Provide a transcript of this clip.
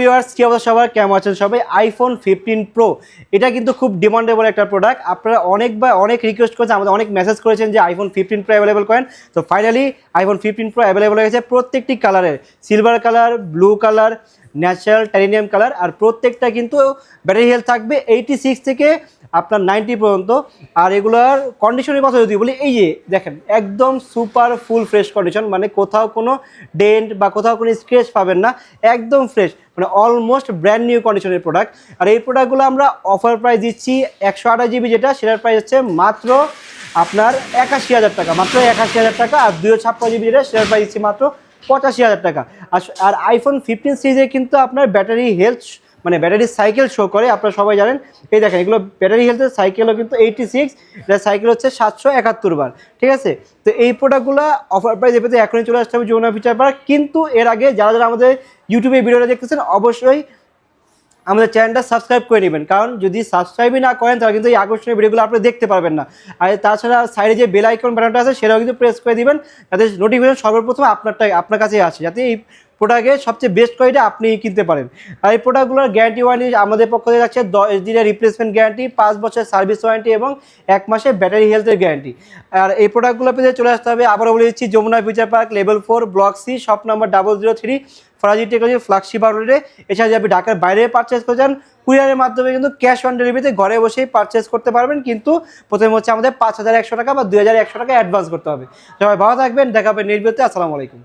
Viewers কি অবস্থা সবার, কেমন আছেন সবাই? আইফোন 15 প্রো এটা কিন্তু খুব ডিমান্ডেবল একটা প্রোডাক্ট। আপনারা অনেক রিকোয়েস্ট করেছেন, আমাদের অনেক মেসেজ করেছেন যে আইফোন 15 প্রো অ্যাভেলেবল করেন। তো ফাইনালি আইফোন 15 প্রো অ্যাভেলেবল হয়ে গেছে প্রত্যেকটি কালারের, silver colour, blue colour, natural titanium colour. আর প্রত্যেকটা কিন্তু ব্যাটারি হেলথ থাকবে 86 থেকে আপনার 90 পর্যন্ত। আর এগুলোর কন্ডিশনের কথা যদি বলি, এই যে দেখেন একদম সুপার ফুল ফ্রেশ কন্ডিশন, মানে কোথাও কোনো ডেন্ট বা কোথাও কোনো স্ক্র্যাচ পাবেন না, একদম ফ্রেশ, মানে অলমোস্ট ব্র্যান্ড নিউ কন্ডিশনের প্রোডাক্ট। আর এই প্রোডাক্টগুলো আমরা অফার প্রাইস দিচ্ছি 128 জিবি, যেটা সেটার প্রাইস হচ্ছে মাত্র আপনার 81,000 টাকা, মাত্র 81,000 টাকা। আর 256 জিবি যেটা সেটার প্রাইস দিচ্ছি মাত্র 85,000 টাকা। আর আইফোন 15 সিরিজে কিন্তু আপনার ব্যাটারি হেলথ, মানে ব্যাটারি সাইকেল শো করে, আপনারা সবাই জানেন। এই দেখেন এগুলো ব্যাটারি হেলথের সাইকেলও কিন্তু 86, এটা সাইকেল হচ্ছে 771 বার, ঠিক আছে। তো এই প্রোডাক্টগুলো অফার প্রাইস পেতে এখনই চলে আসতে হবে যমুনা ফিচার পার্ক। কিন্তু এর আগে যারা আমাদের ইউটিউবে ভিডিওটা দেখতেছেন অবশ্যই আমাদের চ্যানেলটা সাবস্ক্রাইব করে নেবেন, কারণ যদি সাবস্ক্রাইবই না করেন তাহলে কিন্তু এই আকর্ষণীয় ভিডিওগুলো আপনি দেখতে পারবেন না। আর তাছাড়া সাইডে যে বেল আইকন বাটনটা আছে সেটাও কিন্তু প্রেস করে দিবেন, যাতে নোটিফিকেশন সর্বপ্রথম আপনার কাছে আসে, যাতে এই প্রোডাক্টের সবচেয়ে বেস্ট কোয়ালিটি আপনি কিনতে পারেন। আর এই প্রোডাক্টগুলোর গ্যারান্টি ওয়ারেন্টি আমাদের পক্ষ থেকে যাচ্ছে 10 দিনের রিপ্লেসমেন্ট গ্যারান্টি, 5 বছর সার্ভিস ওয়ারেন্টি এবং 1 মাসের ব্যাটারি হেলথের গ্যারান্টি। আর এই প্রোডাক্টগুলো পেতে চলে আসতে হবে, আবারও বলে দিচ্ছি, Jamuna feature park level 4 block C, shop number 003, Faraji technology flagship আউটলেটে। এছাড়া যদি আপনি ঢাকার বাইরে পারচেস করে যান, কুরিয়ারের মাধ্যমে কিন্তু ক্যাশ অন ডেলিভারিতে ঘরে বসেই পারচেস করতে পারবেন। কিন্তু প্রথমে হচ্ছে আমাদের 5,100 টাকা বা 2,100 টাকা অ্যাডভান্স করতে হবে। সবাই ভালো থাকবেন, দেখা হবে নেক্সট ভিডিওতে। আসসালামু আলাইকুম।